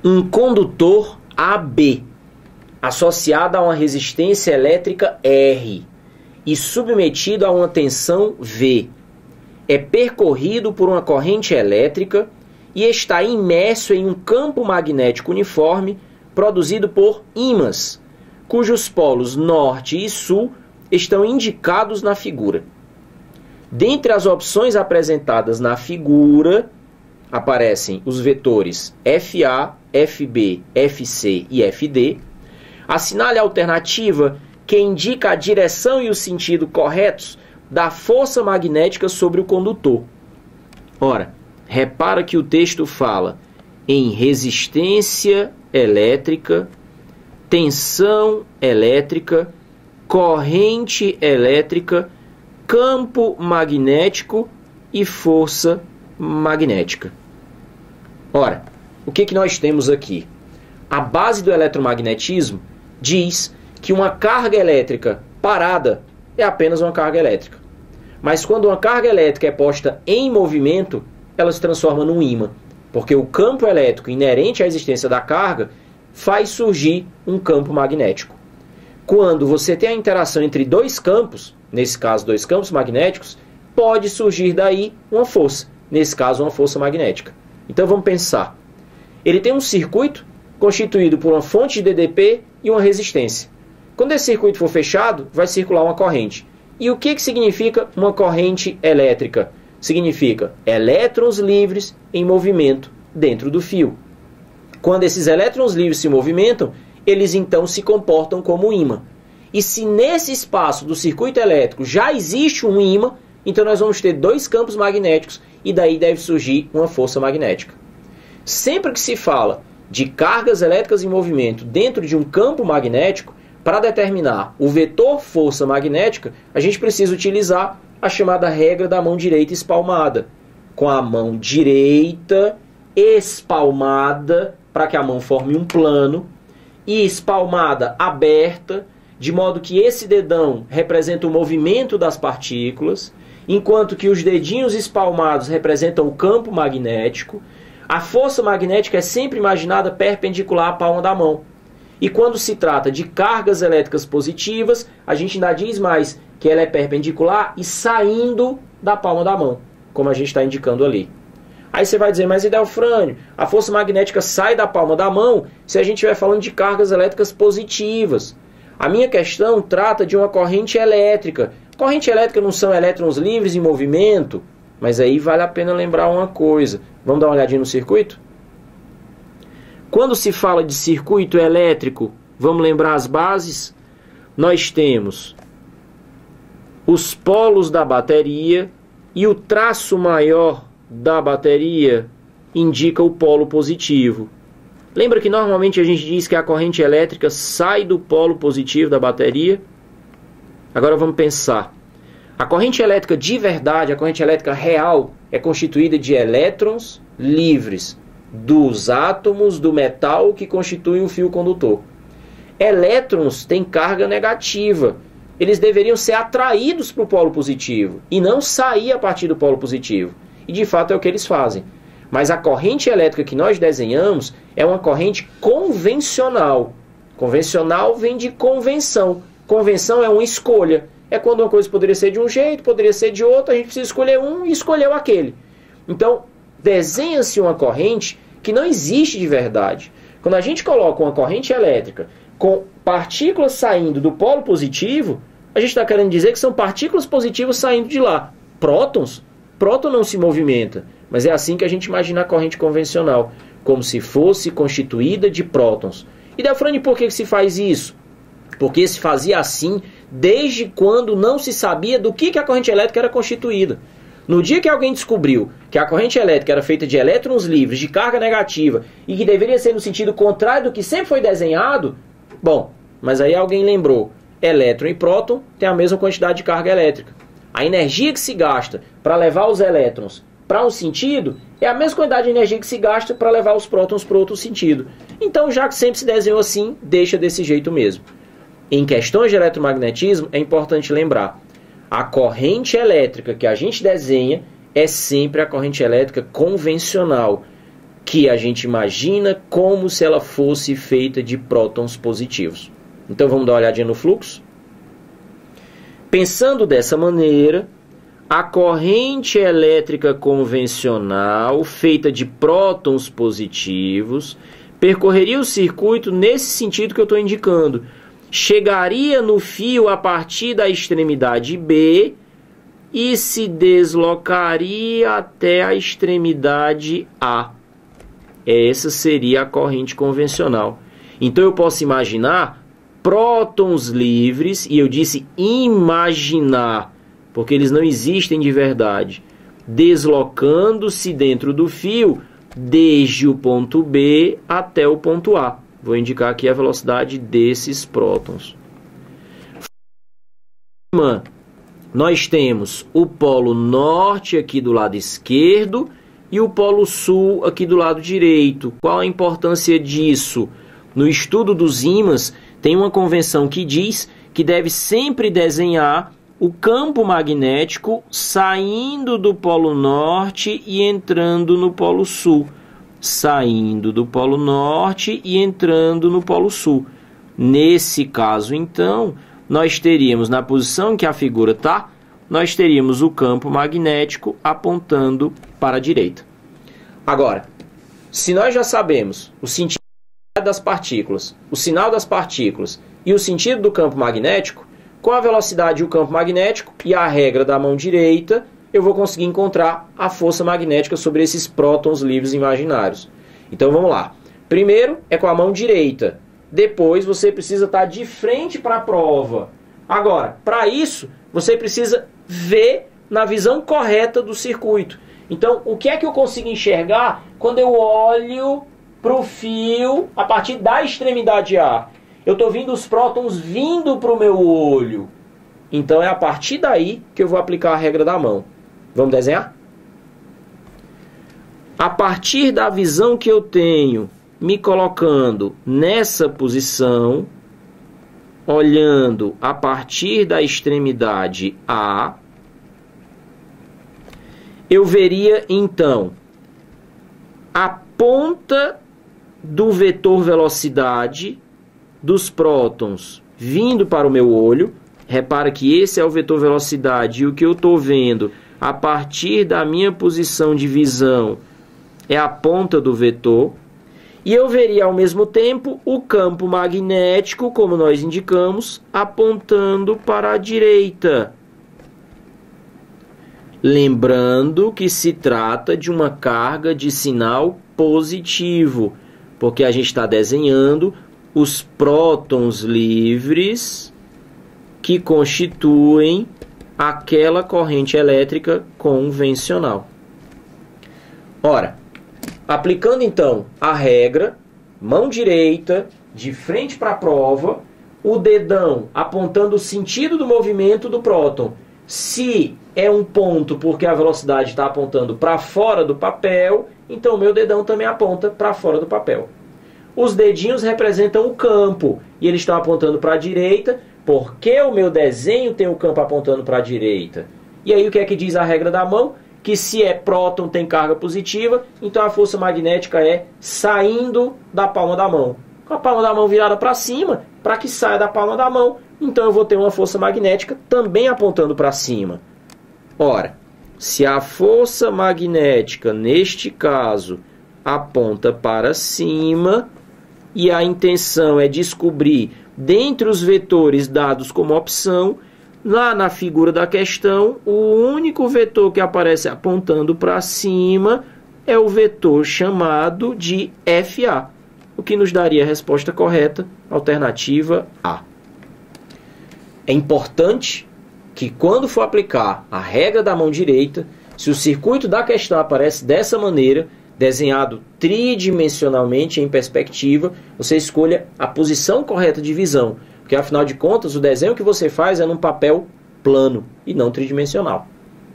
um condutor AB, associado a uma resistência elétrica R e submetido a uma tensão V, é percorrido por uma corrente elétrica e está imerso em um campo magnético uniforme produzido por ímãs, cujos polos norte e sul estão indicados na figura. Dentre as opções apresentadas na figura, aparecem os vetores FA, FB, FC e FD. Assinale a alternativa que indica a direção e o sentido corretos da força magnética sobre o condutor. Ora, repara que o texto fala em resistência elétrica, tensão elétrica, corrente elétrica, campo magnético e força magnética. Ora, o que nós temos aqui? A base do eletromagnetismo diz que uma carga elétrica parada é apenas uma carga elétrica. Mas quando uma carga elétrica é posta em movimento, ela se transforma num ímã, porque o campo elétrico inerente à existência da carga faz surgir um campo magnético. Quando você tem a interação entre dois campos, nesse caso dois campos magnéticos, pode surgir daí uma força, nesse caso uma força magnética. Então vamos pensar. Ele tem um circuito constituído por uma fonte de DDP e uma resistência. Quando esse circuito for fechado, vai circular uma corrente. E o que significa uma corrente elétrica? Significa elétrons livres em movimento dentro do fio. Quando esses elétrons livres se movimentam, eles então se comportam como ímã. E se nesse espaço do circuito elétrico já existe um ímã, então nós vamos ter dois campos magnéticos e daí deve surgir uma força magnética. Sempre que se fala de cargas elétricas em movimento dentro de um campo magnético, para determinar o vetor força magnética, a gente precisa utilizar a chamada regra da mão direita espalmada. Com a mão direita espalmada, para que a mão forme um plano, e espalmada aberta, de modo que esse dedão representa o movimento das partículas, enquanto que os dedinhos espalmados representam o campo magnético. A força magnética é sempre imaginada perpendicular à palma da mão. E quando se trata de cargas elétricas positivas, a gente ainda diz mais que ela é perpendicular e saindo da palma da mão, como a gente está indicando ali. Aí você vai dizer, mas Idelfrânio, a força magnética sai da palma da mão se a gente estiver falando de cargas elétricas positivas. A minha questão trata de uma corrente elétrica. Corrente elétrica não são elétrons livres em movimento? Mas aí vale a pena lembrar uma coisa. Vamos dar uma olhadinha no circuito? Quando se fala de circuito elétrico, vamos lembrar as bases? Nós temos os polos da bateria e o traço maior da bateria indica o polo positivo. Lembra que normalmente a gente diz que a corrente elétrica sai do polo positivo da bateria? Agora vamos pensar. A corrente elétrica de verdade, a corrente elétrica real, é constituída de elétrons livres dos átomos do metal que constituem o fio condutor. Elétrons têm carga negativa. Eles deveriam ser atraídos para o polo positivo e não sair a partir do polo positivo. E de fato é o que eles fazem. Mas a corrente elétrica que nós desenhamos é uma corrente convencional. Convencional vem de convenção. Convenção é uma escolha. É quando uma coisa poderia ser de um jeito, poderia ser de outro, a gente precisa escolher um e escolheu aquele. Então, desenha-se uma corrente que não existe de verdade. Quando a gente coloca uma corrente elétrica com partículas saindo do polo positivo, a gente está querendo dizer que são partículas positivas saindo de lá. Prótons? Próton não se movimenta, mas é assim que a gente imagina a corrente convencional, como se fosse constituída de prótons. E Delfrânio, por que se faz isso? Porque se fazia assim desde quando não se sabia do que a corrente elétrica era constituída. No dia que alguém descobriu que a corrente elétrica era feita de elétrons livres, de carga negativa, e que deveria ser no sentido contrário do que sempre foi desenhado, bom, mas aí alguém lembrou, elétron e próton têm a mesma quantidade de carga elétrica. A energia que se gasta para levar os elétrons para um sentido é a mesma quantidade de energia que se gasta para levar os prótons para outro sentido. Então, já que sempre se desenhou assim, deixa desse jeito mesmo. Em questões de eletromagnetismo, é importante lembrar, a corrente elétrica que a gente desenha é sempre a corrente elétrica convencional, que a gente imagina como se ela fosse feita de prótons positivos. Então vamos dar uma olhadinha no fluxo? Pensando dessa maneira, a corrente elétrica convencional, feita de prótons positivos, percorreria o circuito nesse sentido que eu estou indicando. Chegaria no fio a partir da extremidade B e se deslocaria até a extremidade A. Essa seria a corrente convencional. Então eu posso imaginar prótons livres, e eu disse imaginar, porque eles não existem de verdade, deslocando-se dentro do fio desde o ponto B até o ponto A. Vou indicar aqui a velocidade desses prótons. Nós temos o polo norte aqui do lado esquerdo e o polo sul aqui do lado direito. Qual a importância disso? No estudo dos ímãs, tem uma convenção que diz que deve sempre desenhar o campo magnético saindo do polo norte e entrando no polo sul. Saindo do polo norte e entrando no polo sul. Nesse caso, então, nós teríamos, na posição que a figura está, nós teríamos o campo magnético apontando para a direita. Agora, se nós já sabemos o sentido das partículas, o sinal das partículas e o sentido do campo magnético, com a velocidade e o campo magnético e a regra da mão direita, eu vou conseguir encontrar a força magnética sobre esses prótons livres imaginários. Então vamos lá. Primeiro é com a mão direita. Depois você precisa estar de frente para a prova. Agora, para isso, você precisa ver na visão correta do circuito. Então, o que é que eu consigo enxergar quando eu olho para o fio a partir da extremidade A? Eu estou vendo os prótons vindo para o meu olho. Então é a partir daí que eu vou aplicar a regra da mão. Vamos desenhar? A partir da visão que eu tenho, me colocando nessa posição, olhando a partir da extremidade A, eu veria então a ponta do vetor velocidade dos prótons vindo para o meu olho. Repara que esse é o vetor velocidade e o que eu estou vendo a partir da minha posição de visão é a ponta do vetor. E eu veria ao mesmo tempo o campo magnético, como nós indicamos, apontando para a direita. Lembrando que se trata de uma carga de sinal positivo, porque a gente está desenhando os prótons livres que constituem aquela corrente elétrica convencional. Ora, aplicando então a regra, mão direita, de frente para a prova, o dedão apontando o sentido do movimento do próton. Se é um ponto porque a velocidade está apontando para fora do papel, então o meu dedão também aponta para fora do papel. Os dedinhos representam o campo e eles estão apontando para a direita, porque o meu desenho tem o campo apontando para a direita. E aí o que é que diz a regra da mão? Que se é próton tem carga positiva, então a força magnética é saindo da palma da mão. Com a palma da mão virada para cima, para que saia da palma da mão, então eu vou ter uma força magnética também apontando para cima. Ora, se a força magnética, neste caso, aponta para cima, e a intenção é descobrir, dentre os vetores dados como opção, lá na figura da questão, o único vetor que aparece apontando para cima é o vetor chamado de FA, o que nos daria a resposta correta, alternativa A. É importante que quando for aplicar a regra da mão direita, se o circuito da questão aparece dessa maneira, desenhado tridimensionalmente em perspectiva, você escolha a posição correta de visão, porque afinal de contas o desenho que você faz é num papel plano e não tridimensional.